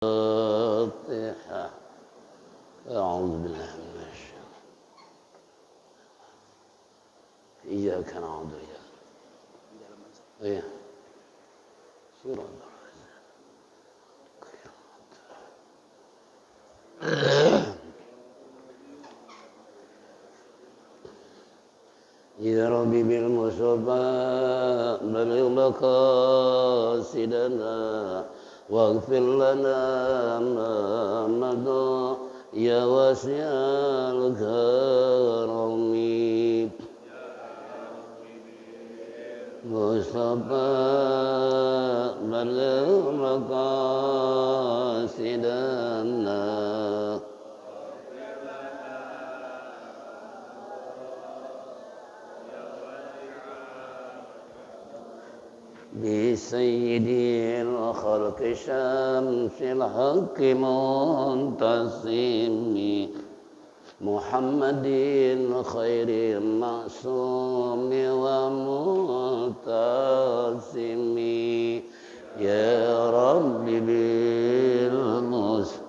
الفاتحة. أعوذ بالله من الشيطان. إياك نعبد وإياك نستعين. صراط يا ربي بالمصطفى بلغ مقاصدنا واغفر لنا ما مضى يا واسع الكرم. مصطفى بلغ مقاصدنا بسيد الخلق شمس الحق منتصم محمد خير معصوم ومعتصم يا رب بالمصطفى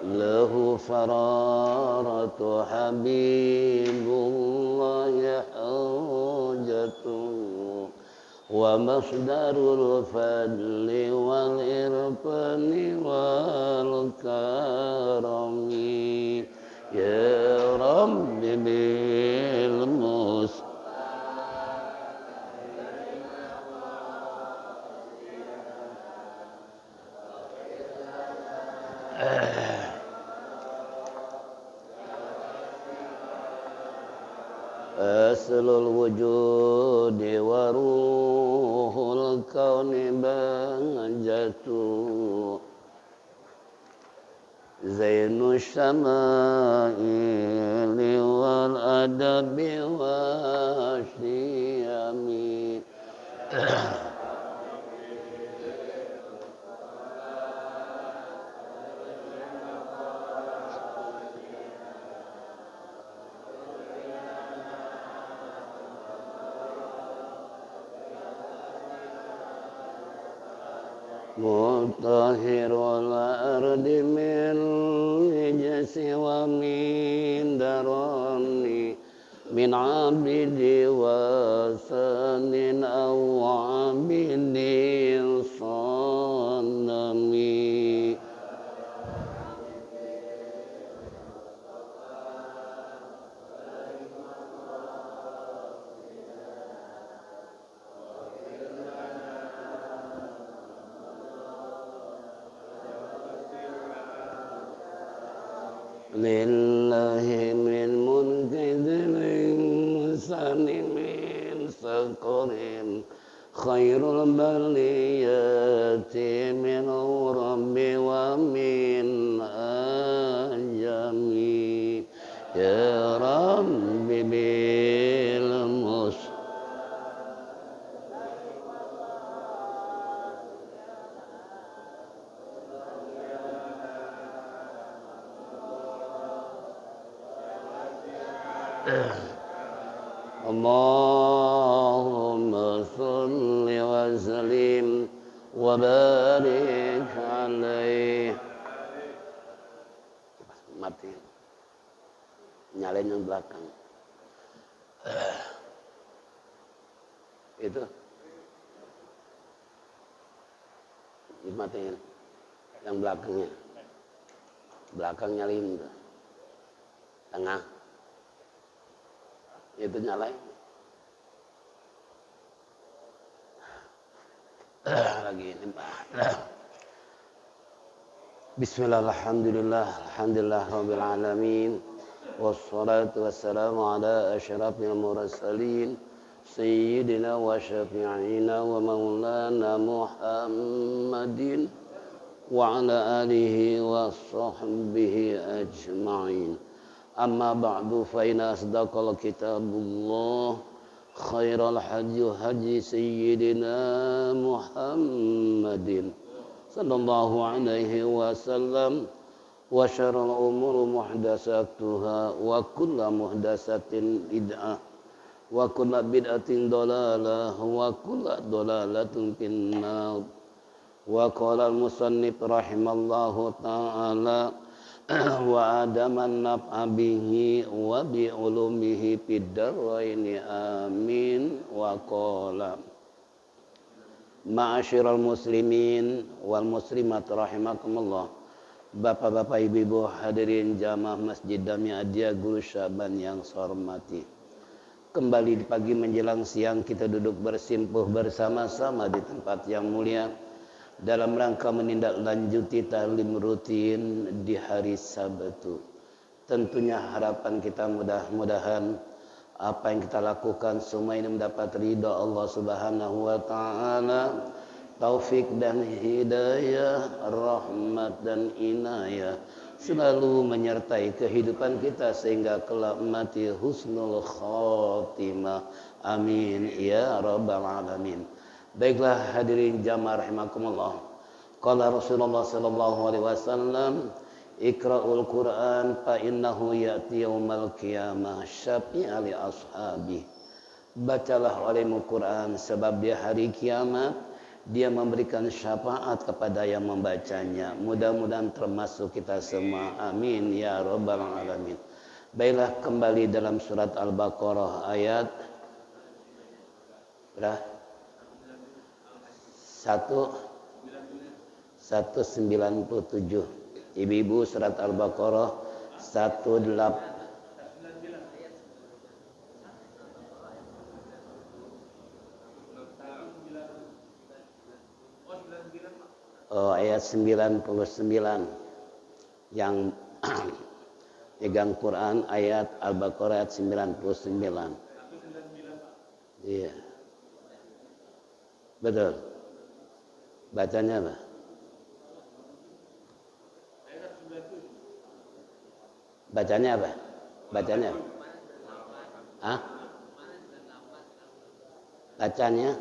له فرارة حبيب الله حوجته ومصدر الفضل والإرفان والكرم يا رب بالمصطفى أصل الوجود وروح الكون بهجته زين الشمائل والأدب والشيم مطهر الأرض من نجس ومن درن من عبد وثن أو عبد صنم لله من منقذ الإنسان من سقر خير البريات من رب ومن أجم يا رب بالمصطفى اللهم صل وسلم وبارك عليه. Mati. Nyalain yang belakang. Itu. Dimatiin. Yang belakangnya. Belakang nyalain itu. Tengah. Itu nyalain. Lagi ini Bismillah, alhamdulillah, alhamdulillah rabbil alamin. Wassalatu wassalamu ala asyrafil mursalin sayyidina wa syafi'ina wa maulana Muhammadin wa ala alihi wa sahbihi ajma'in. Amma ba'du fa inna asdaqal kitabullah khairal hadi sayyidina Muhammadin sallallahu alaihi wasallam wa syarrul umuri muhdatsatuha wa kullu muhdatsatin bid'ah wa kullu bid'atin dhalalah wa kullu dhalalatin finnar. Wa qala al-musannif rahimallahu ta'ala wa adaman naf'a bihi wa bi ulumihi fid daraini amin. Wa qala ma'asyiral muslimin wal muslimat rahimakumullah. Bapak-bapak, ibu-ibu hadirin jamaah Masjid Dami Adia Guru Syaban yang saya hormati. Kembali di pagi menjelang siang kita duduk bersimpuh bersama-sama di tempat yang mulia dalam rangka menindaklanjuti taklim rutin di hari Sabtu. Tentunya harapan kita mudah-mudahan apa yang kita lakukan semua ini mendapat ridha Allah Subhanahu wa taala, taufik dan hidayah, rahmat dan inayah selalu menyertai kehidupan kita sehingga kelak mati husnul khatimah. Amin ya rabbal alamin. Baiklah hadirin jamaah rahimakumullah. Qala Rasulullah sallallahu alaihi wasallam, Iqra'ul Qur'an fa innahu ya'ti yaumal qiyamah syafi'a li ashabi. Bacalah olehmu Quran sebab dia hari kiamat dia memberikan syafaat kepada yang membacanya. Mudah-mudahan termasuk kita semua. Amin ya rabbal alamin. Baiklah kembali dalam surat Al-Baqarah ayat berapa? 197. Ibu-ibu surat Al-Baqarah 18. Oh, ayat 99 yang pegang Quran ayat Al-Baqarah ayat 99. Iya. Betul. Bacanya apa? Bacanya apa? Bacanya apa? Hah? Bacanya?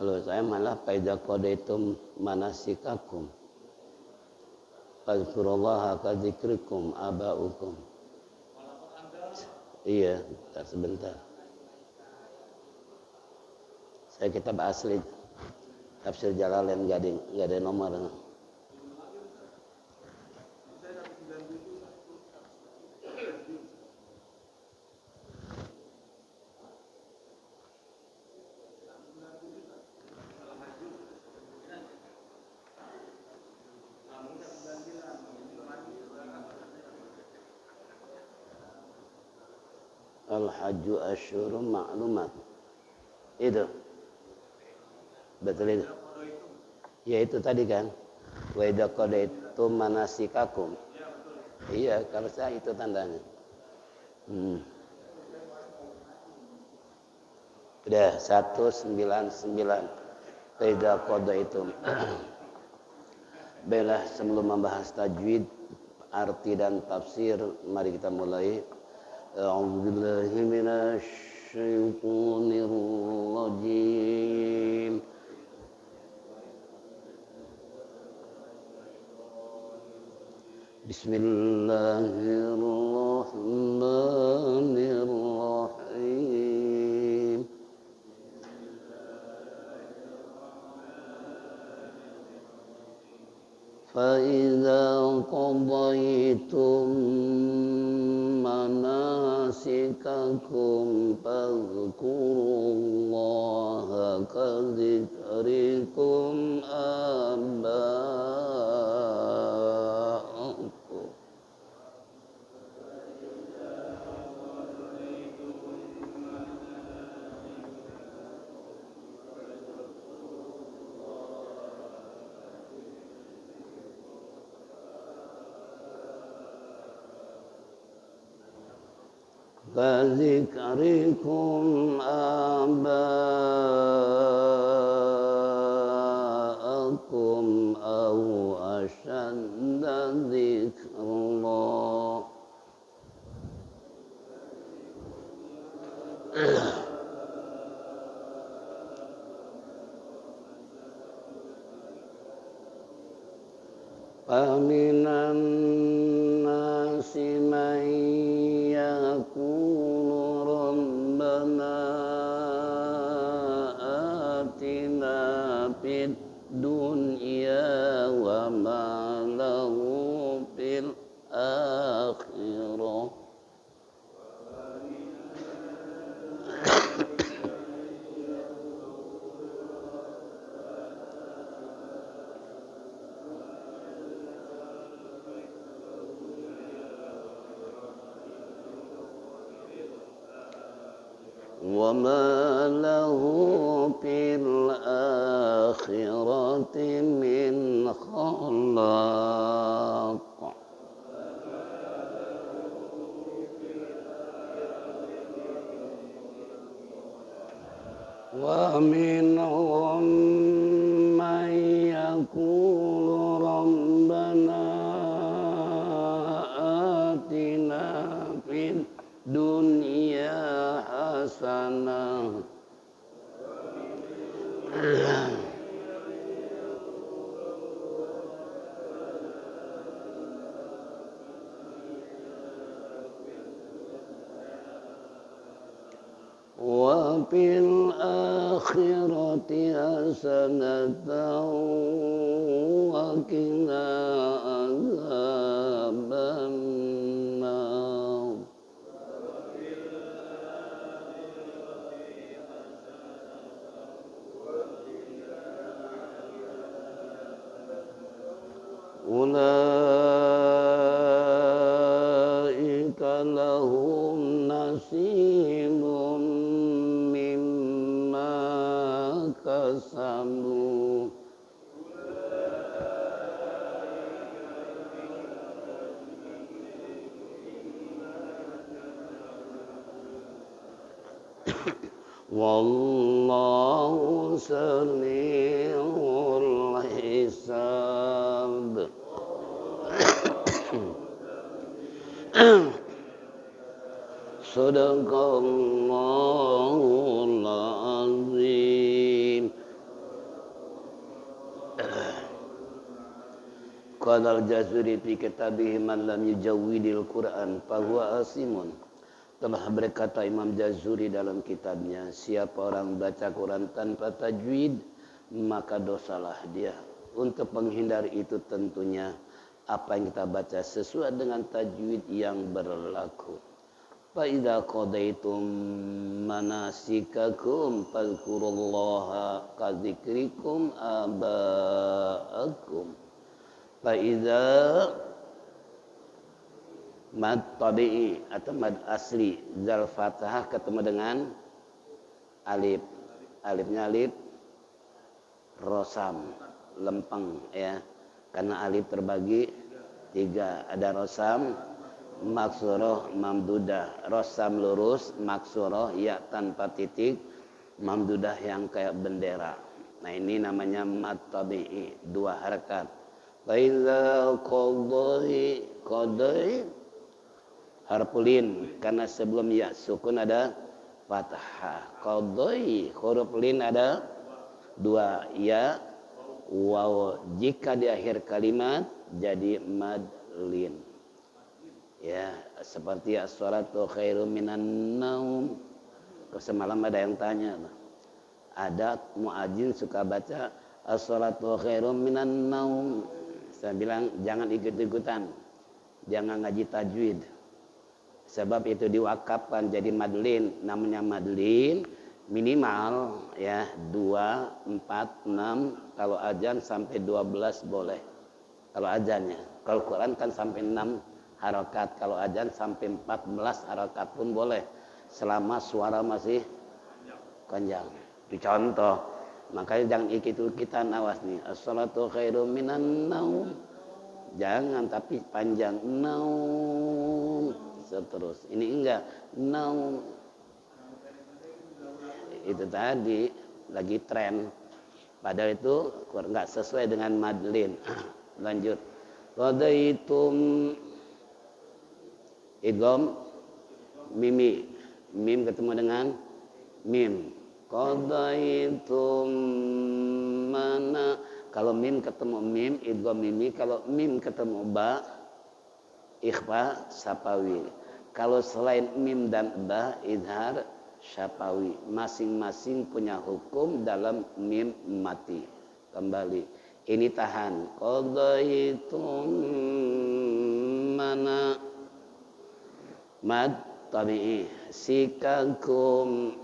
Kalau saya malah faidza qadaitum manasikakum fadhkurullaha ka dzikrikum abaukum. Iya, sebentar. Saya kitab asli tafsir Jalalain enggak ada nomor. Al-hajju asyurun ma'lumat. Itu. Betul itu. Ya itu tadi kan. Wa idza qadaitum manasikakum. Iya, kalau saya itu tandanya. Udah 199. Wa idza qadaitum. Baiklah, sebelum membahas tajwid, arti dan tafsir, mari kita mulai. A'udzubillahi minasyaitonir rajim. Bismillahirrahmanirrahim. فَإِذَا قَضَيْتُم مَّنَاسِكَكُمْ فَاذْكُرُوا اللَّهَ كَذِكْرِكُمْ آبَاءَكُمْ كذكركم آباءكم أو أشد ذكرا فمن الناس من يقول ربنا آتنا في الدنيا وما له في الآخرة وما له في الآخرة من خلاق ومنهم من يقول ربنا آتنا في الدنيا حسنة وفي الآخرة حسنة وقنا عذاب النار أولئك لهم نصيب مما كسبوا والله سريع الحساب Sadaqallahul azim. Qala al-Jazuri fi kitabih man lam yujawwidil Qur'an fahuwa asimun. Telah berkata Imam Jazuri dalam kitabnya, siapa orang baca Quran tanpa tajwid maka dosalah dia. Untuk menghindari itu tentunya apa yang kita baca sesuai dengan tajwid yang berlaku. Fa idza qadaitum manasikakum fadhkurullaha ka dzikrikum aba'akum. Fa idza mad tabi'i atau mad asli zal fathah ketemu dengan alif. Alifnya alif rosam, lempeng ya. Karena alif terbagi 3, ada rosam, maksurah, mamdudah. Rosam lurus, maksurah ya tanpa titik, mamdudah yang kayak bendera. Nah ini namanya mad tabi'i, 2 harakat. Fa iza qadai harfulin, karena sebelum ya sukun ada fathah. Qadai huruf lin ada 2 ya waw. Jika di akhir kalimat jadi mad lin. Ya, seperti as-salatu khairum minan naum. Semalam ada yang tanya. Ada muadzin suka baca as-salatu khairum minan naum. Saya bilang jangan ikut-ikutan. Jangan ngaji tajwid. Sebab itu diwakafkan jadi madlin. Namanya madlin minimal ya 2, 4, 6. Kalau azan sampai 12 boleh. Kalau azannya. Kalau Quran kan sampai 6 harakat. Kalau azan sampai 14 harakat pun boleh. Selama suara masih panjang. Itu contoh. Makanya jangan ikut-ikutan, awas nih. As-salatu khairum minan naum. Jangan, tapi panjang naum. seterus. Ini enggak naum. Itu tadi lagi tren. Padahal itu enggak sesuai dengan madlin. Lanjut. Qadaitum idgham mimi. Mim ketemu dengan mim. Qadaitum mana? Kalau mim ketemu mim idgham mimi, kalau mim ketemu ba ikhfa syafawi. Kalau selain mim dan ba idhar syafawi. Masing-masing punya hukum dalam mim mati. Kembali. Ini tahan. Qadaitum mana? Mad tabi'i. Sikakum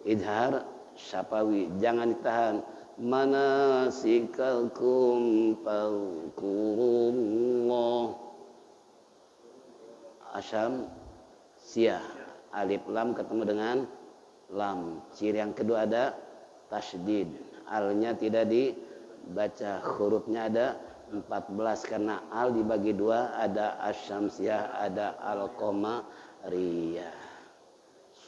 idhar syafawi. Jangan ditahan. Manasikakum fadhkurullah. Asyam siyah. Alif lam ketemu dengan lam. Ciri yang kedua ada tasydid. Alnya tidak dibaca. Hurufnya ada 14 karena al dibagi dua, ada asyamsiyah, ada al-qamariyah.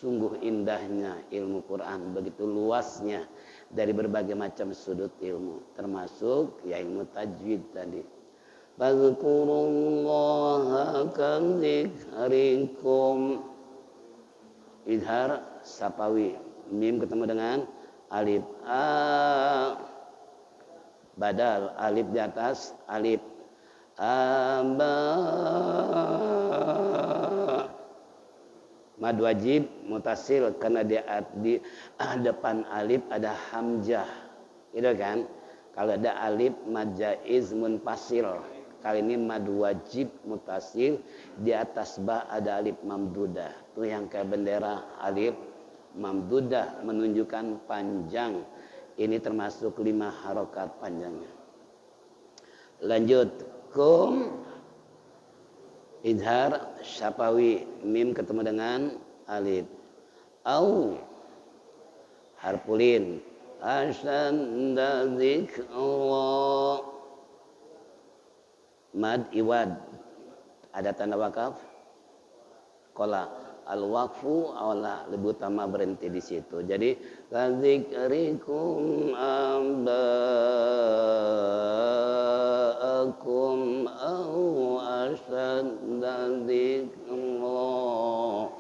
Sungguh indahnya ilmu Quran, begitu luasnya dari berbagai macam sudut ilmu, termasuk ya ilmu tajwid tadi. Fadhkurullaha kadzikrikum. Idhar sapawi. Mim ketemu dengan alif. Badal alif di atas alif. Mad wajib mutasil karena di depan alif ada hamzah. Gitu kan? Kalau ada alif mad jaiz munfasil. Kali ini mad wajib mutasil, di atas ba ada alif mamdudah. Itu yang kayak bendera alif mamdudah menunjukkan panjang. Ini termasuk 5 harokat panjangnya. Lanjut. Kum idhar syafawi. Mim ketemu dengan alif. Au harpulin. Asyanda zikrullah. Mad iwad. Ada tanda wakaf. Kola. Al-waqfu awla lebih utama berhenti di situ. Jadi kadzikrikum amba'akum au asyadda dzikrullah.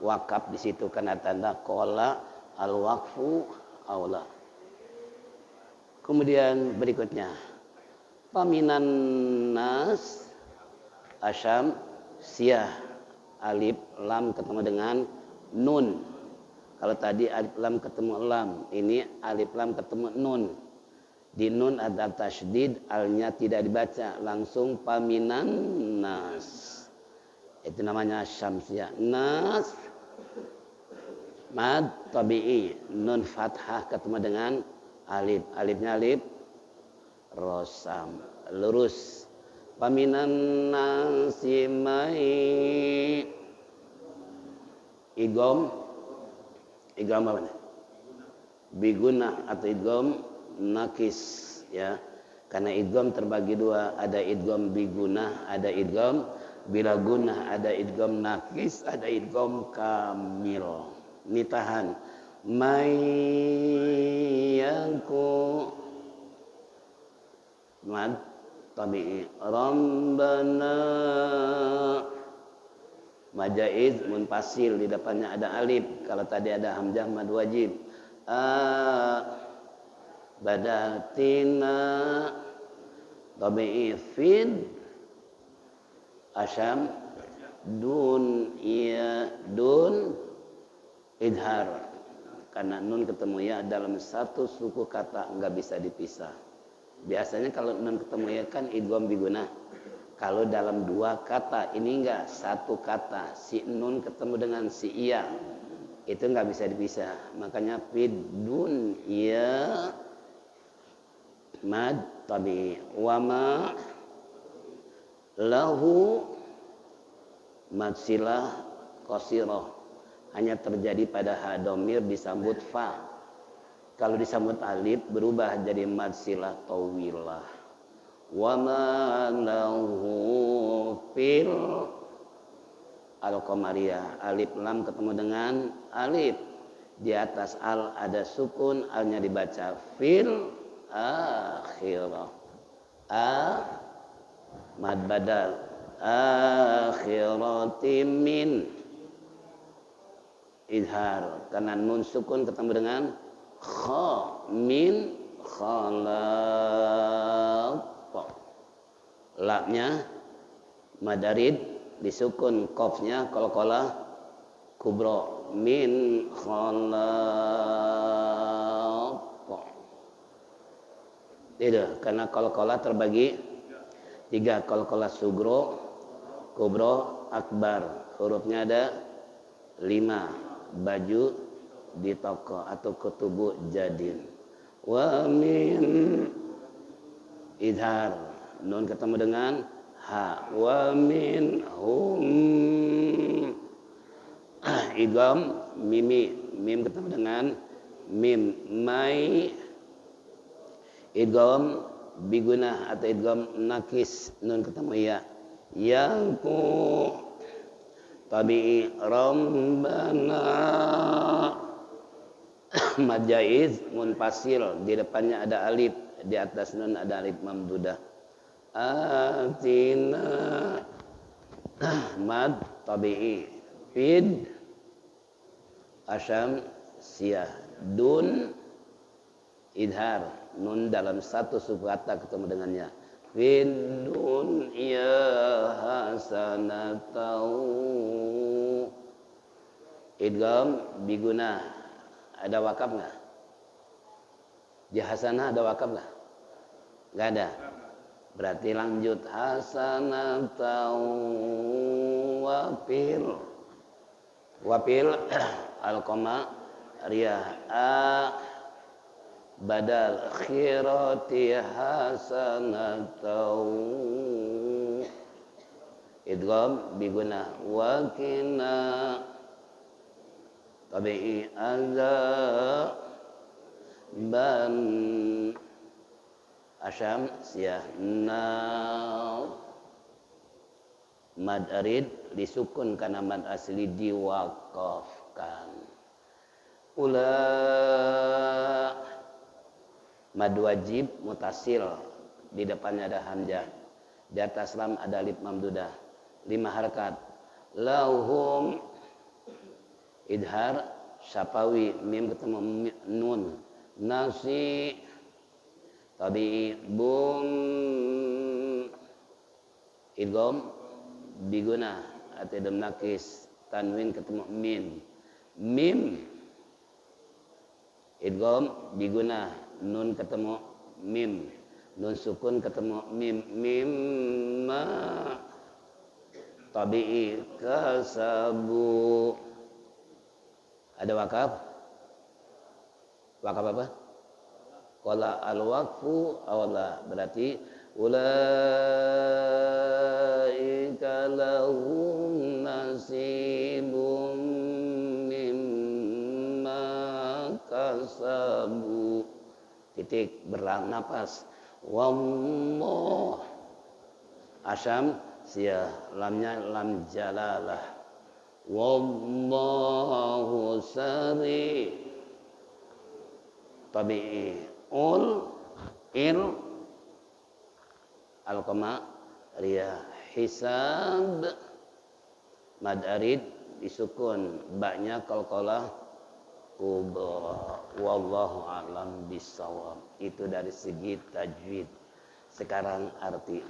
Wakaf di situ karena tanda kola al-waqfu awla. Kemudian berikutnya paminan nas asyam siyah. Alif lam ketemu dengan nun. Kalau tadi alif lam ketemu lam, ini alif lam ketemu nun. Di nun ada tasydid, alnya tidak dibaca, langsung paminan nas. Itu namanya syamsiyah. Nas mad tabi'i, nun fathah ketemu dengan alif. Alifnya alif rosam, lurus. Paminan nasi mai idgham apa nih? Biguna atau idgham nakis ya. Karena idgham terbagi dua, ada idgham biguna, ada idgham bila guna, ada idgham nakis, ada idgham kamil. Nitahan may yaku mad tabi'i rabbana majaiz munfasil, di depannya ada alif. Kalau tadi ada hamzah mad wajib. Badatina tabi'i fid asyam dun ya dun idhar. Karena nun ketemu ya dalam satu suku kata enggak bisa dipisah. Biasanya kalau nun ketemu ya kan idgham biguna. Kalau dalam 2 kata, ini enggak satu kata. Si nun ketemu dengan si iya. Itu enggak bisa dipisah. Makanya fidun ya mad tabi. Wama lahu mad silah qasirah. Hanya terjadi pada ha domir disambut fa. Kalau disambut alif berubah jadi mad silah tawilah. Wa ma lahu fil Al-Qamariyah. Alif lam ketemu dengan alif. Di atas al ada sukun, alnya dibaca fil akhirah. Mad badal akhirati min idhar, karena nun sukun ketemu dengan kha min khalaq. Laknya madarid disukun, qafnya qalqalah kubra min khalaq. Tidak, karena qalqalah terbagi 3, qalqalah sugro, kubro, akbar. Hurufnya ada 5. Baju di toko atau kutubu jadin. Wa min idhar, nun ketemu dengan ha. Wa min hum idgham mimi, mim ketemu dengan mim. Mai idgham bigunah atau idgham nakis, nun ketemu ya. Yangku tabi'i rabbana mad jaiz munfasil, di depannya ada alif, di atas nun ada alif mamdudah. Atina mad tabi'i fid asyam siyah, dun idhar, nun dalam satu suku kata ketemu dengannya. Fid dunya hasanatau, idgham biguna. Ada wakaf nggak? Di hasanah ada wakaf nggak? Nggak ada. Berarti lanjut hasanatau wafil. Wafil Al-Qamariyah badal khirati hasanatau, idgham biguna. Wakina tabi'i azaban asyam siyah nau. Mad arid disukun karena mad asli diwaqafkan. Mad wajib mutasil, di depannya ada hamzah, di atas lam ada alif mamdudah, 5 harakat. Lahum idhar syafawi, mim ketemu nun. Nasi tabi'i bum idgham biguna atau idgham nakis, tanwin ketemu min. Mim idgham biguna, nun ketemu mim, nun sukun ketemu mim. Mimma tabi'i kasabu. Ada wakaf? Wakaf apa? Qala al-waqfu awla, berarti ulaika lahum nasibum mimma kasabu. Titik, berlang napas. Wallah asyam siyah, lamnya lam jalalah. Wallahu sari tabi'i ul il Al-Qamariyah hisab mad arid disukun, baknya qalqalah kubra. Wallahu a'lam bissawab. Itu dari segi tajwid. Sekarang arti.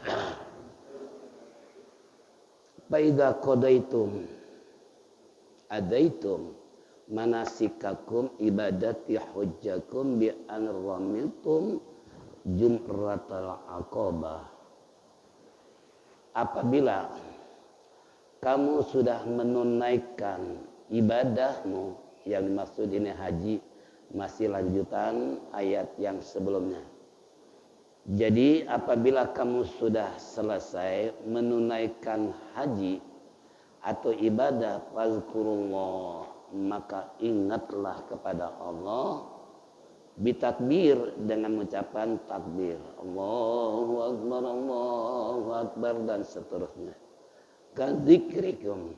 Faidza qadaitum adaitum manasikakum ibadati hujjakum bi an ramiltum jumratal aqabah. Apabila kamu sudah menunaikan ibadahmu, yang dimaksud ini haji, masih lanjutan ayat yang sebelumnya. Jadi apabila kamu sudah selesai menunaikan haji atau ibadah, fazkurullah, maka ingatlah kepada Allah bitakbir, dengan ucapan takbir, Allahu Akbar dan seterusnya. Kadzikrikum,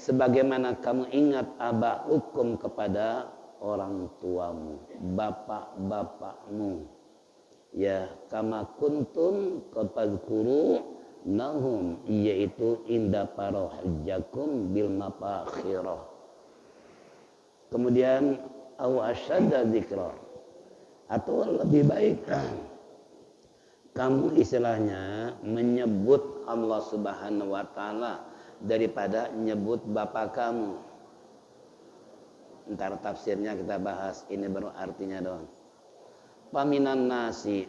sebagaimana kamu ingat aba'ukum kepada orang tuamu, bapak-bapakmu. Ya, kama kuntum qatadhkuru nahum, yaitu inda parohjakum bil mafakhirah. Kemudian au asyadda dzikra, atau lebih baik kamu istilahnya menyebut Allah Subhanahu wa taala daripada nyebut bapak kamu. Ntar tafsirnya kita bahas, ini baru artinya doang. Paminan nasi,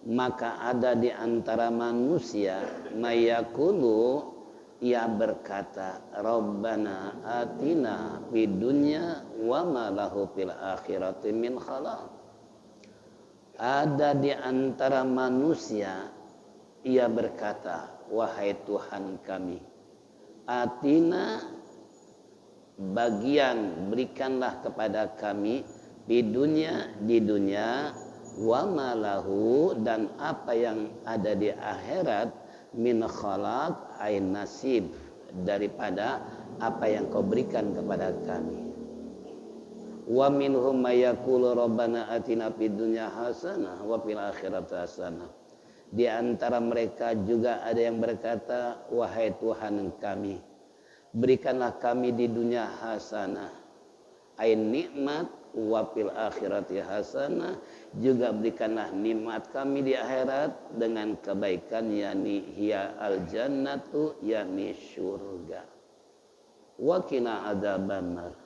maka ada di antara manusia mayakulu, ia berkata Rabbana atina fid dunya wa ma lahu fil akhirati min khalaq. Ada di antara manusia ia berkata, wahai Tuhan kami, atina, bagian berikanlah kepada kami di dunia wa malahu, dan apa yang ada di akhirat, min khalaq, ay nasib, daripada apa yang kau berikan kepada kami. Wa minhum may yaqulu rabbana atina fid dunya hasanah wa fil akhirati hasanah. Di antara mereka juga ada yang berkata, wahai Tuhan kami, berikanlah kami di dunia hasanah, ay nikmat, wa fil akhirati hasanah, juga berikanlah nikmat kami di akhirat dengan kebaikan, yakni hiya al jannatu, yakni surga. Wa qina adzabannar,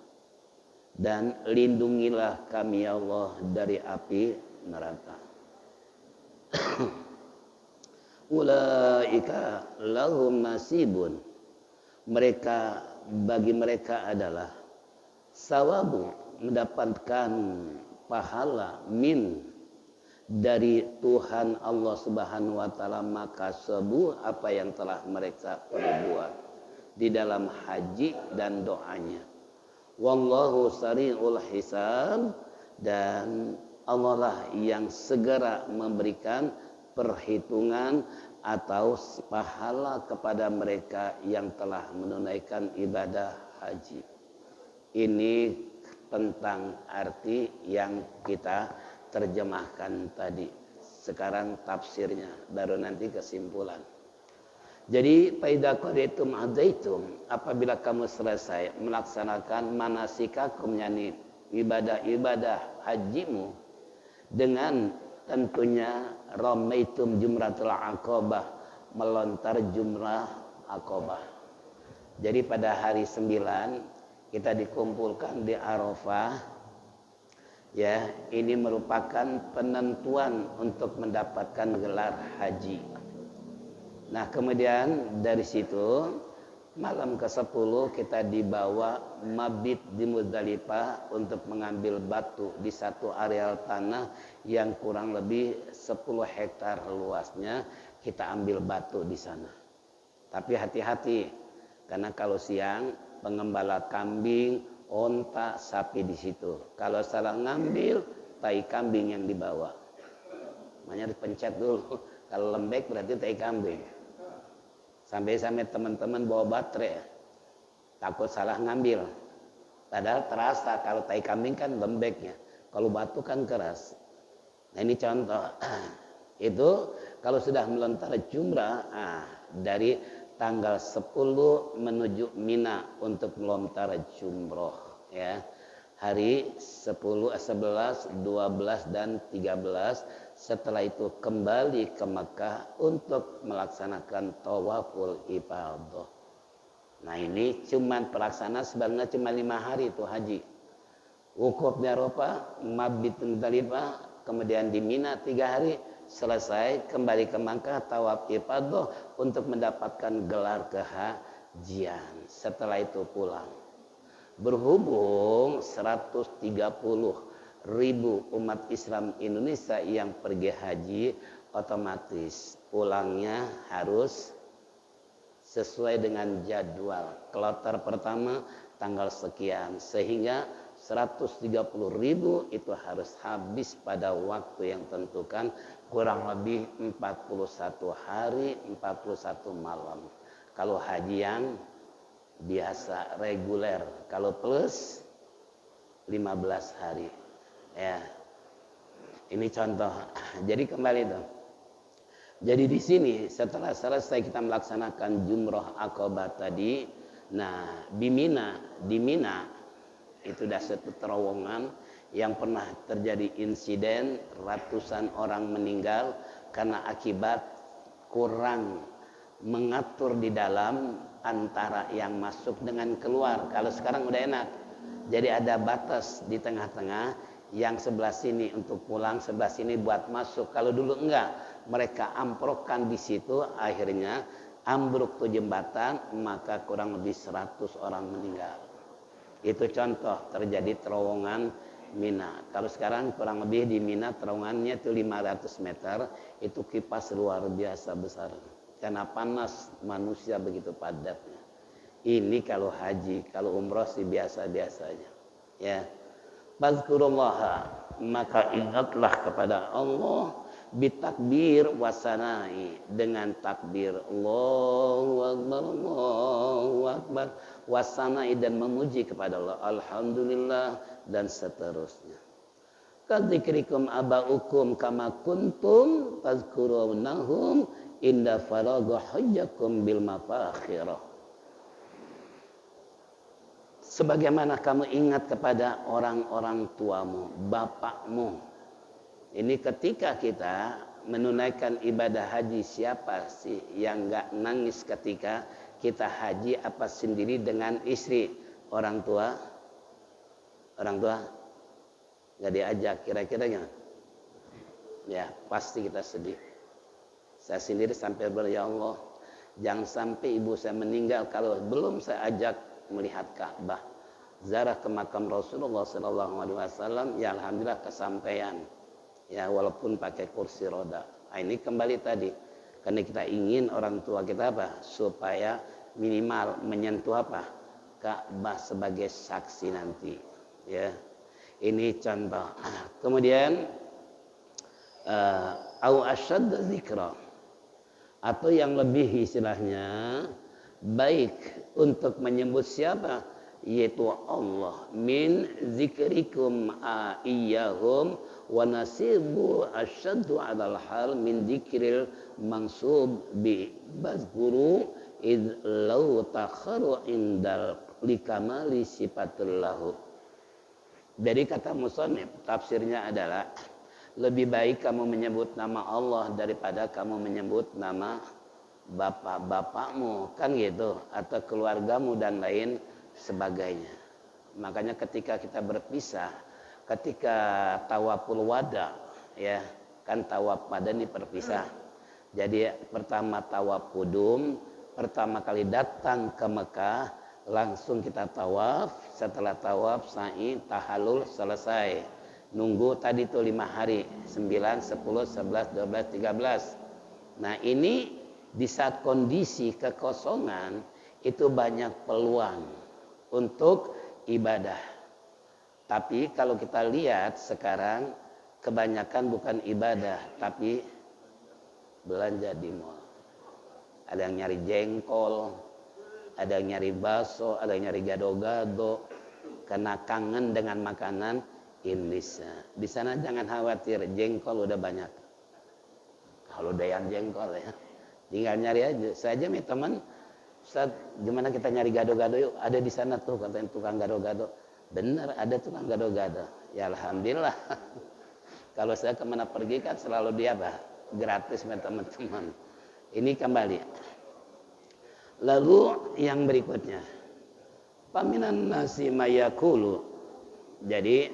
dan lindungilah kami ya Allah dari api neraka. Ulaika lahum nasibun, mereka, bagi mereka adalah sawabu, mendapatkan pahala, min, dari Tuhan Allah Subhanahu wa taala, maka sebuah apa yang telah mereka perbuat di dalam haji dan doanya. Wallahu sari'ul hisab, dan Allah lah yang segera memberikan perhitungan atau pahala kepada mereka yang telah menunaikan ibadah haji. Ini tentang arti yang kita terjemahkan tadi. Sekarang tafsirnya, baru nanti kesimpulan. Jadi faida qadaitum adaitum, apabila kamu selesai melaksanakan manasikakum, yakni ibadah-ibadah hajimu, dengan tentunya ramaitum jumratul aqabah, melontar jumrah aqabah. Jadi pada hari 9 kita dikumpulkan di Arafah. Ya, ini merupakan penentuan untuk mendapatkan gelar haji. Nah, kemudian dari situ malam ke-10 kita dibawa mabit di Muzdalifah untuk mengambil batu di satu areal tanah yang kurang lebih 10 hektar luasnya. Kita ambil batu di sana. Tapi hati-hati, karena kalau siang pengembala kambing, onta, sapi di situ. Kalau salah ngambil, tai kambing yang dibawa. Makanya dipencet dulu. Kalau lembek berarti tai kambing. Sampai-sampai teman-teman bawa baterai, takut salah ngambil. Padahal terasa kalau tai kambing kan lembeknya, kalau batu kan keras. Nah ini contoh. Itu kalau sudah melontar jumrah, dari tanggal 10 menuju Mina untuk melontar jumroh, ya. Hari 10, 11, 12 dan 13. Setelah itu kembali ke Mekah untuk melaksanakan tawaful ifadah. Nah ini cuman pelaksana sebenarnya cuma 5 hari itu haji. Wukuf di Arafah, mabit Muzdalifah, kemudian di Mina 3 hari, selesai kembali ke Mekah tawaf ifadah untuk mendapatkan gelar kehajian. Setelah itu pulang. Berhubung 130.000 umat Islam Indonesia yang pergi haji, otomatis pulangnya harus sesuai dengan jadwal. Kloter pertama tanggal sekian, sehingga 130.000 itu harus habis pada waktu yang tentukan, kurang lebih 41 hari 41 malam. Kalau haji yang biasa reguler. Kalau plus 15 hari. Ya. Ini contoh. Jadi kembali tuh. Jadi di sini setelah selesai kita melaksanakan jumrah Aqabah tadi, nah di Mina itu ada satu terowongan yang pernah terjadi insiden ratusan orang meninggal karena akibat kurang mengatur di dalam antara yang masuk dengan keluar. Kalau sekarang udah enak. Jadi ada batas di tengah-tengah, yang sebelah sini untuk pulang, sebelah sini buat masuk. Kalau dulu enggak, mereka amprokan di situ, akhirnya ambruk tuh jembatan, maka kurang lebih 100 orang meninggal. Itu contoh terjadi terowongan Mina. Kalau sekarang kurang lebih di Mina terowongannya itu 500 meter, itu kipas luar biasa besar. Karena panas manusia begitu padatnya. Ini kalau haji, kalau umroh sih biasa-biasanya. Ya. Fazkurullaha, maka ingatlah kepada Allah bitakbir wasanai, dengan takbir Allahu Akbar wasanai, dan memuji kepada Allah, alhamdulillah, dan seterusnya. Kadzikrikum abaukum kama kuntum tazkurunahum inda faragha hujjakum bil mafakhirah. Sebagaimana kamu ingat kepada orang-orang tuamu, bapakmu. Ini ketika kita menunaikan ibadah haji, siapa sih yang enggak nangis ketika kita haji, apa sendiri dengan istri? Orang tua? Orang tua? Enggak diajak, kira-kiranya? Ya, pasti kita sedih. Saya sendiri sampai berdoa, ya Allah, jangan sampai ibu saya meninggal kalau belum saya ajak melihat Ka'bah, ziarah ke makam Rasulullah sallallahu alaihi wasallam. Ya alhamdulillah kesampaian. Ya walaupun pakai kursi roda. Nah, ini kembali tadi. Karena kita ingin orang tua kita apa? Supaya minimal menyentuh apa? Ka'bah sebagai saksi nanti. Ya. Ini contoh. Kemudian au asyadda dzikra, atau yang lebih istilahnya baik untuk menyebut siapa, yaitu Allah, min zikrikum iyahum wa nasibu asyaddu alal hal min zikril mansub bi bazguru id law takharu indal likamali sifatul lahu. Jadi kata musannif, tafsirnya adalah lebih baik kamu menyebut nama Allah daripada kamu menyebut nama bapak-bapakmu, kan gitu, atau keluargamu dan lain sebagainya. Makanya ketika kita berpisah, ketika tawaful wada, ya kan tawaf madani berpisah. Jadi pertama tawaf kudum, pertama kali datang ke Mekah, langsung kita tawaf. Setelah tawaf sa'i tahallul selesai, nunggu tadi tuh 5 hari, 9, 10, 11, 12, 13. Nah ini di saat kondisi kekosongan itu banyak peluang untuk ibadah. Tapi kalau kita lihat sekarang kebanyakan bukan ibadah tapi belanja di mall. Ada yang nyari jengkol, ada yang nyari bakso, ada yang nyari gado-gado karena kangen dengan makanan Indonesia. Di sana jangan khawatir, jengkol udah banyak. Kalau doyan jengkol ya, tinggal nyari aja. Saya aja nih teman, Ustaz, gimana kita nyari gado-gado yuk? Ada di sana tuh katanya tukang gado-gado. Bener ada tukang gado-gado. Ya alhamdulillah. Kalau saya kemana pergi kan selalu dia apa? Gratis sama teman-teman. Ini kembali. Lalu yang berikutnya, paminan nasi mayakulu. Jadi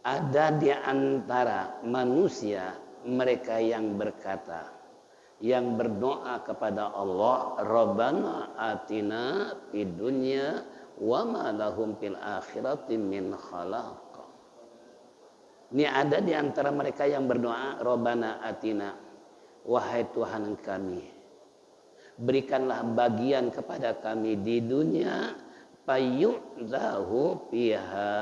ada di antara manusia mereka yang berkata, yang berdoa kepada Allah, Rabbana atina fid dunya wa ma lahum fil akhirati min khalaq. Ini ada di antara mereka yang berdoa, Rabbana atina, wahai Tuhan kami, berikanlah bagian kepada kami di dunia Fayu'zahu fiha,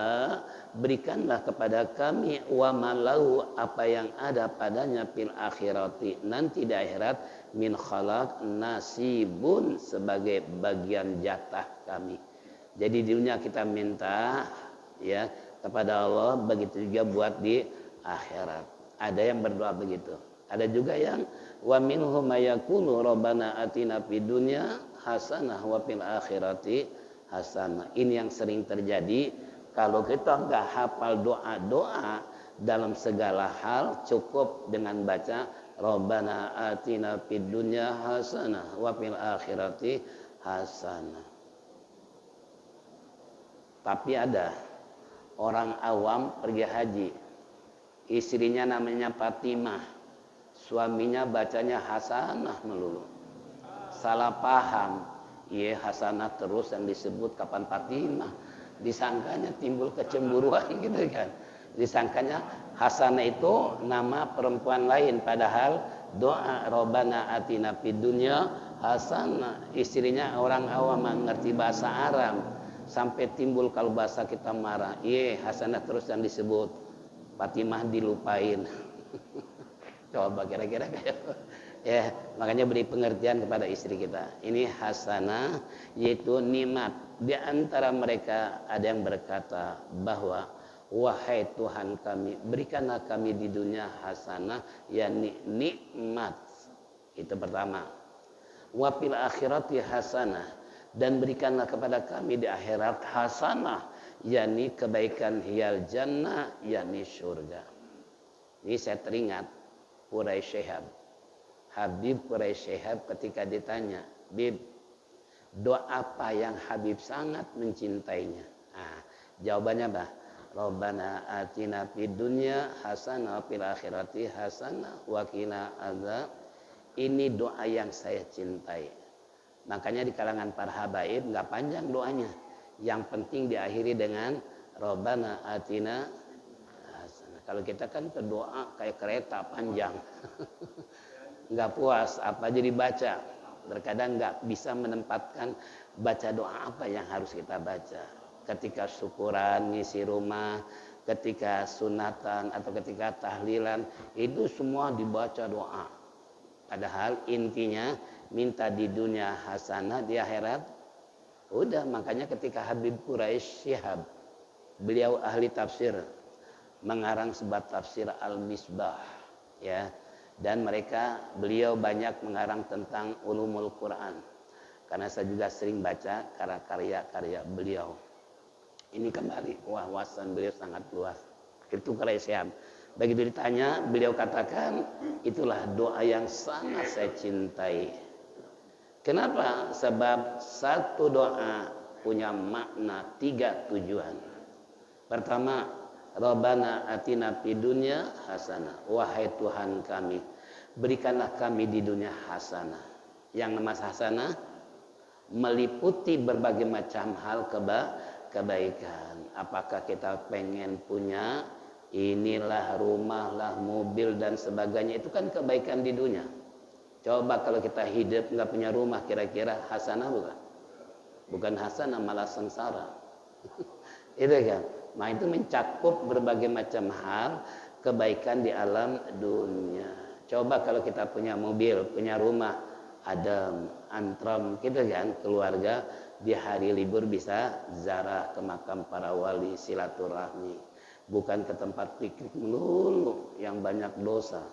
berikanlah kepada kami wa malau, apa yang ada padanya fil akhirati, nanti di akhirat, min khalaq, nasibun, sebagai bagian jatah kami. Jadi di dunia kita minta ya kepada Allah, begitu juga buat di akhirat. Ada yang berdoa begitu. Ada juga yang wa minhum mayaqulu rabbana atina fid dunya hasanah wa fil akhirati hasanah. Ini yang sering terjadi kalau kita nggak hafal doa-doa dalam segala hal, cukup dengan baca rabbana atina fid dunya hasanah wa fil akhirati hasanah. Tapi ada orang awam pergi haji, istrinya namanya Fatimah, suaminya bacanya Hasanah melulu. Salah paham, iya Hasanah terus yang disebut, kapan Fatimah. Disangkanya timbul kecemburuan gitu kan. Disangkanya Hasanah itu nama perempuan lain, padahal doa Rabbana atina fid dunya hasanah, istrinya orang awam mengerti bahasa Arab. Sampai timbul kalau bahasa kita marah, iya Hasanah terus yang disebut, Fatimah dilupain. Coba kira-kira kayak ya, makanya beri pengertian kepada istri kita. Ini hasanah, yaitu nikmat. Di antara mereka ada yang berkata bahwa wahai Tuhan kami, berikanlah kami di dunia hasanah, yakni nikmat. Itu pertama. Wa fil akhirati hasanah, dan berikanlah kepada kami di akhirat hasanah, yakni kebaikan, hiyal jannah, yakni surga. Ini saya teringat Quraisy Syihab, Habib Quraisy Syihab ketika ditanya, Bib, doa apa yang Habib sangat mencintainya? Nah, jawabannya apa? Rabbana atina fid dunya hasanah wa fil akhirati hasanah wa qina adzab. Ini doa yang saya cintai. Makanya di kalangan para habaib nggak panjang doanya, yang penting diakhiri dengan Rabbana atina hasanah. Kalau kita kan berdoa kayak kereta panjang, nggak puas apa jadi baca. Terkadang nggak bisa menempatkan baca doa apa yang harus kita baca. Ketika syukuran, ngisi rumah, ketika sunatan atau ketika tahlilan, itu semua dibaca doa. Padahal intinya minta di dunia hasanah, di akhirat udah. Makanya ketika Habib Quraisy Syihab, beliau ahli tafsir, mengarang sebuah tafsir Al-Misbah ya, dan beliau banyak mengarang tentang ulumul Quran, karena saya juga sering baca karya-karya beliau. Ini kembali wawasan beliau sangat luas. Itu Quraisy Syihab. Begitu ditanya, beliau katakan, itulah doa yang sangat saya cintai. Kenapa? Sebab satu doa punya makna 3 tujuan. Pertama, Rabbana atina fid dunya hasanah. Wahai Tuhan kami, berikanlah kami di dunia hasanah. Yang nama hasanah meliputi berbagai macam hal kebaikan. Apakah kita pengen punya inilah rumah lah, mobil dan sebagainya, itu kan kebaikan di dunia. Coba kalau kita hidup nggak punya rumah, kira-kira hasanah bukan? Bukan hasanah, malah sengsara. Itu kan. Nah itu mencakup berbagai macam hal kebaikan di alam dunia. Coba kalau kita punya mobil, punya rumah, adem, antram, gitu kan, keluarga di hari libur bisa ziarah ke makam para wali, silaturahmi. Bukan ke tempat piknik melulu yang banyak dosa.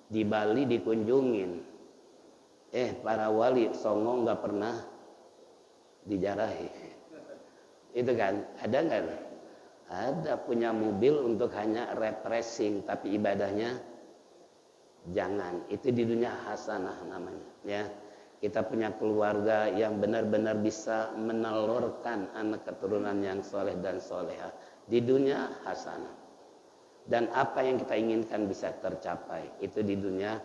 Di Bali dikunjungin, para wali songo nggak pernah dijarahi. Itu kan, ada nggak? Ada, punya mobil untuk hanya refreshing, tapi ibadahnya jangan. Itu di dunia hasanah namanya. Ya, kita punya keluarga yang benar-benar bisa menelurkan anak keturunan yang soleh dan soleha. Di dunia hasanah. Dan apa yang kita inginkan bisa tercapai, itu di dunia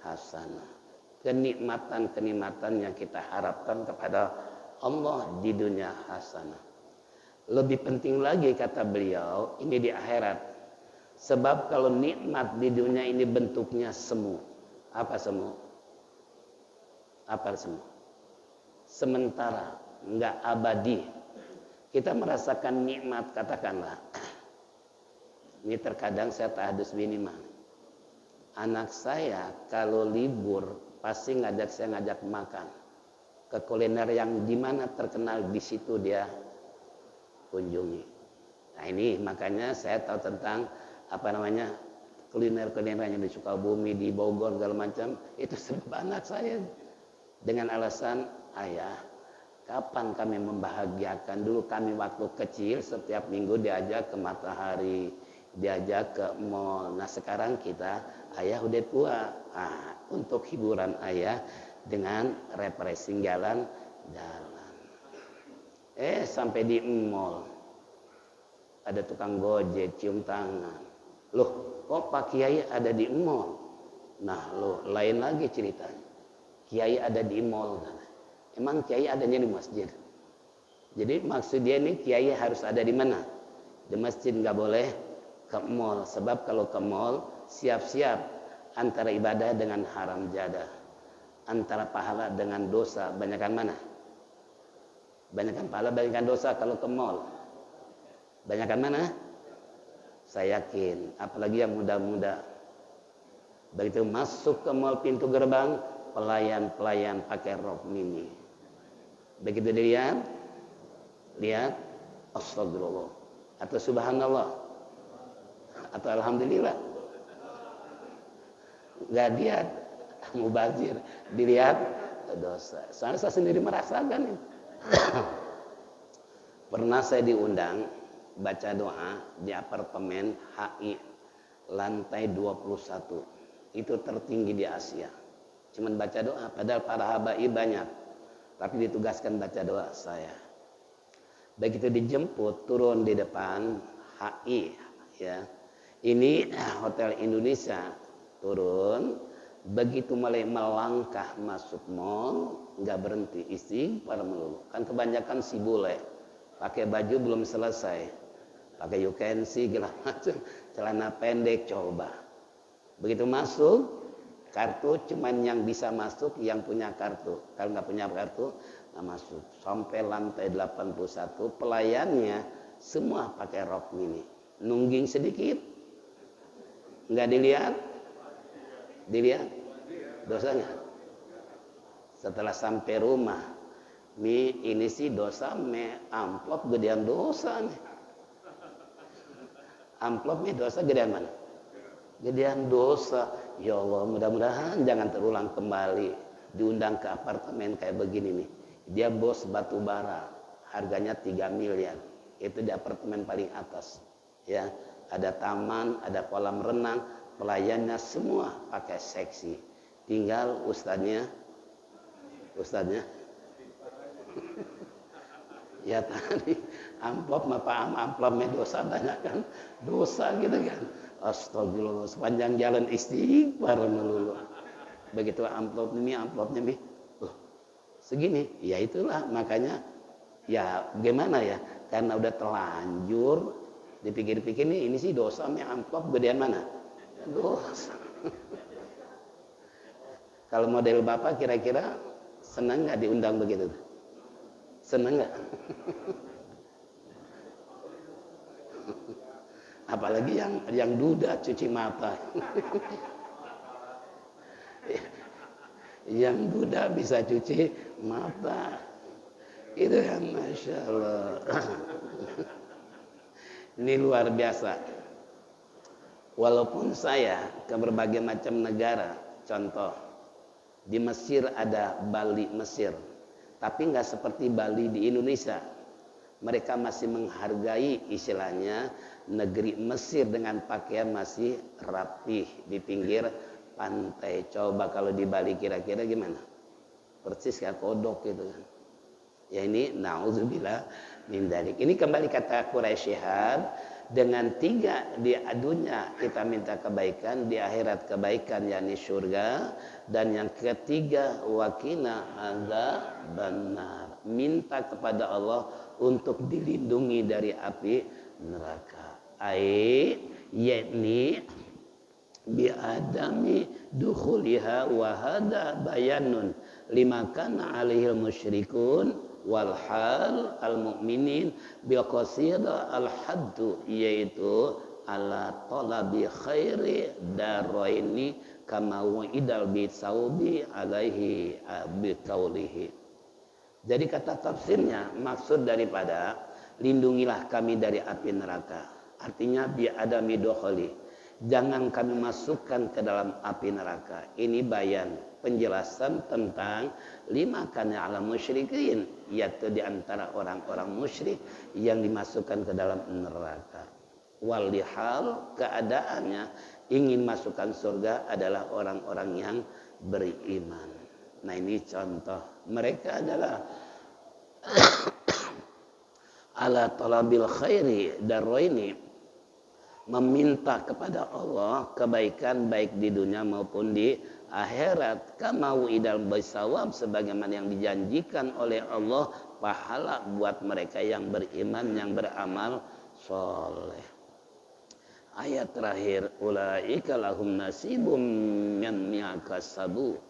hasanah. Kenikmatan-kenikmatan yang kita harapkan kepada Allah di dunia hasanah. Lebih penting lagi kata beliau, ini di akhirat. Sebab kalau nikmat di dunia ini bentuknya semu. Apa semu? Apa semu? Sementara. enggak abadi. Kita merasakan nikmat, katakanlah. Ini terkadang saya tahadus bini mah. Anak saya kalau libur pasti saya ngajak makan ke kuliner yang di mana terkenal, di situ dia kunjungi. Nah ini makanya saya tahu tentang kuliner-kuliner yang di Sukabumi, di Bogor, segala macam. Itu sebab anak saya dengan alasan, ayah, kapan kami membahagiakan? Dulu kami waktu kecil setiap minggu diajak ke Matahari, diajak ke mall. Nah sekarang kita, ayah udah tua. Nah, untuk hiburan ayah dengan refreshing jalan. Sampai di mall ada tukang gojek cium tangan. Loh, kok Pak Kiai ada di mall? Nah, lain lagi ceritanya. Kiai ada di mall. Emang Kiai adanya di masjid. Jadi maksud dia ini Kiai harus ada di mana? Di masjid, nggak boleh ke mall. Sebab kalau ke mall siap-siap antara ibadah dengan haram jadah, antara pahala dengan dosa. Banyakan mana? Banyakan pahala, banyakan dosa kalau ke mall. Banyakan mana? Saya yakin, apalagi yang muda-muda. Begitu masuk ke mall pintu gerbang, pelayan-pelayan pakai rok mini. Begitu dilihat, astagfirullah atau subhanallah atau alhamdulillah. Gak lihat mubazir, dilihat dosa. Soalnya saya sendiri merasakan. Pernah saya diundang baca doa di apartemen HI lantai 21. Itu tertinggi di Asia. Cuman baca doa, padahal para habaib banyak. Tapi ditugaskan baca doa saya. Begitu dijemput, turun di depan HI, ya. Ini Hotel Indonesia. Turun, begitu mulai melangkah masuk mall, nggak berhenti istighfar melulu. Kan kebanyakan si bule, pakai baju belum selesai. Pakai you can see segala macam, celana pendek coba. Begitu masuk, kartu cuman yang bisa masuk yang punya kartu. Kalau nggak punya kartu, nggak masuk. Sampai lantai 81, pelayannya semua pakai rok mini. Nungging sedikit, nggak dilihat dosanya. Setelah sampai rumah, ini sih dosa, amplop gedean dosa nih. Amplopnya dosa gedean mana? Gedean dosa. Ya Allah, mudah-mudahan jangan terulang kembali. Diundang ke apartemen kayak begini nih. Dia bos batu bara, harganya 3 miliar. Itu di apartemen paling atas. Ya, ada taman, ada kolam renang, pelayannya semua pakai seksi. Tinggal ustadznya ya tadi amplop amplopnya dosa banyak kan, dosa gitu kan. Astagfirullah, sepanjang jalan istighfar melulu. Begitu amplopnya nih, segini, ya itulah makanya ya gimana ya, karena udah terlanjur dipikir-pikir ini sih dosa, amplop gedean mana? Dosa. Kalau model bapak kira-kira senang nggak diundang begitu? Senang nggak? Apalagi yang duda cuci mata. Yang duda bisa cuci mata. Itu kan Masya Allah. Ini luar biasa. Walaupun saya ke berbagai macam negara, contoh di Mesir ada Bali Mesir, tapi nggak seperti Bali di Indonesia. Mereka masih menghargai istilahnya negeri Mesir dengan pakaian masih rapih di pinggir pantai. Coba kalau di Bali kira-kira gimana? Persis kayak kodok gitu kan. Ya ini na'udzubillah min dzalik. Ini kembali kata Quraisy Shihab, dengan 3 di dunia kita minta kebaikan, di akhirat kebaikan yakni surga, dan yang ketiga waqina adzabannar, minta kepada Allah untuk dilindungi dari api neraka. Yakni bi adami dukhuliha wa hada bayanun lima kana alaihil musyrikun Walhal al-mu'minin bil qasida al-haddu, yaitu ala talabi khairi daraini kama wa'idal bi saubi alaihi bi qaulihi. Jadi kata tafsirnya, maksud daripada lindungilah kami dari api neraka, artinya bi adami dokholi, jangan kami masukkan ke dalam api neraka. Ini bayan penjelasan tentang lima kana ala musyrikin, yaitu di antara orang-orang musyrik yang dimasukkan ke dalam neraka. Walihal, keadaannya ingin masukkan surga adalah orang-orang yang beriman. Nah ini contoh, mereka adalah ala talabil khairi darraini, meminta kepada Allah kebaikan baik di dunia maupun di akhirat, kama wa'idal bisawab, sebagaimana yang dijanjikan oleh Allah pahala buat mereka yang beriman, yang beramal soleh. Ayat terakhir, ulaika lahum nasibum mimma kasabu,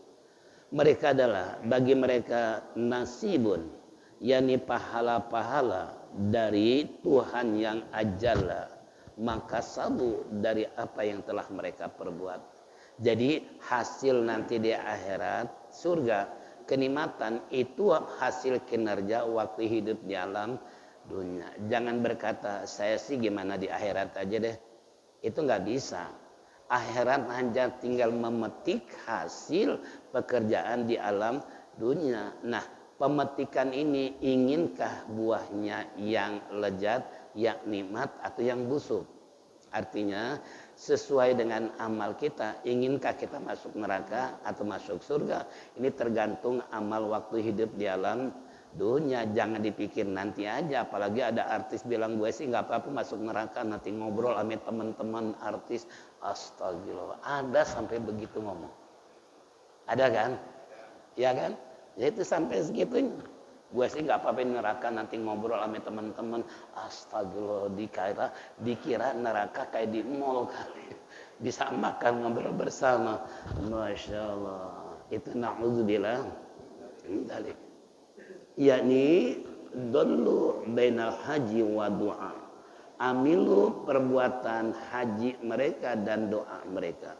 mereka adalah bagi mereka nasibun, yakni pahala-pahala dari Tuhan yang ajalla, maka sabu dari apa yang telah mereka perbuat. Jadi hasil nanti di akhirat surga, kenikmatan itu hasil kinerja waktu hidup di alam dunia. Jangan berkata saya sih gimana di akhirat aja deh, itu nggak bisa. Akhirat hanya tinggal memetik hasil pekerjaan di alam dunia. Nah, pemetikan ini, inginkah buahnya yang lezat, yang nikmat, atau yang busuk? Artinya sesuai dengan amal kita, inginkah kita masuk neraka atau masuk surga? Ini tergantung amal waktu hidup di alam dunia. Jangan dipikir nanti aja, apalagi ada artis bilang gue sih nggak apa-apa masuk neraka, nanti ngobrol sama teman-teman artis. Astagfirullah, ada sampai begitu ngomong, ada kan? Ya kan? Ya itu sampai segitunya. Gue sih nggak apa-apa neraka, nanti ngobrol sama teman-teman. Astagfirullah, dikira neraka kayak di mall kali, bisa makan ngobrol bersama. Masya Allah, itu na'udzubillah dzalik. Yakni dulu bainal haji wa du'a, amilu perbuatan haji mereka dan doa mereka.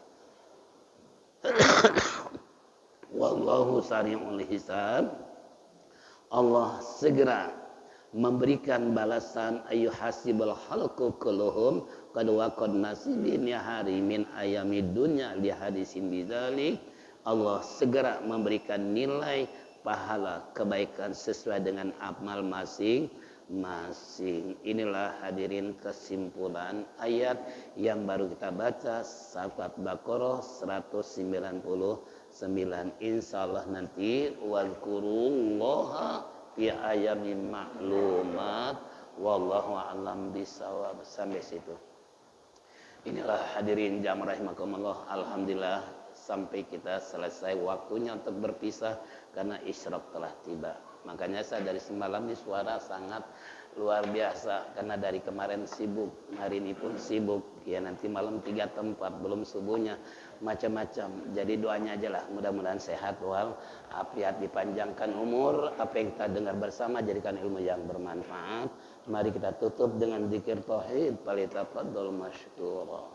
Wallahu sari'ul hisab, Allah segera memberikan balasan ayyuhasibul khalqu kulluhum qad waqad nasibin ya hari min ayamid dunya li hadisin bidzalik. Allah segera memberikan nilai pahala kebaikan sesuai dengan amal masing-masing. Inilah hadirin kesimpulan ayat yang baru kita baca, surat Baqarah 199. Insyaallah nanti wazkurullaha fi ayamin ma'lumat, wallahu a'lam bisawab. Sampai situ. Inilah hadirin jamaah rahimakumullah, alhamdulillah sampai kita selesai waktunya untuk berpisah karena isyraq telah tiba. Makanya saya dari semalam ini suara sangat luar biasa karena dari kemarin sibuk, hari ini pun sibuk. Ya nanti malam 3 tempat belum subuhnya, macam-macam. Jadi doanya aja lah, mudah-mudahan sehat wal afiat, dipanjangkan umur. Apa yang kita dengar bersama jadikan ilmu yang bermanfaat. Mari kita tutup dengan zikir tauhid. Falitafadhal masykurah.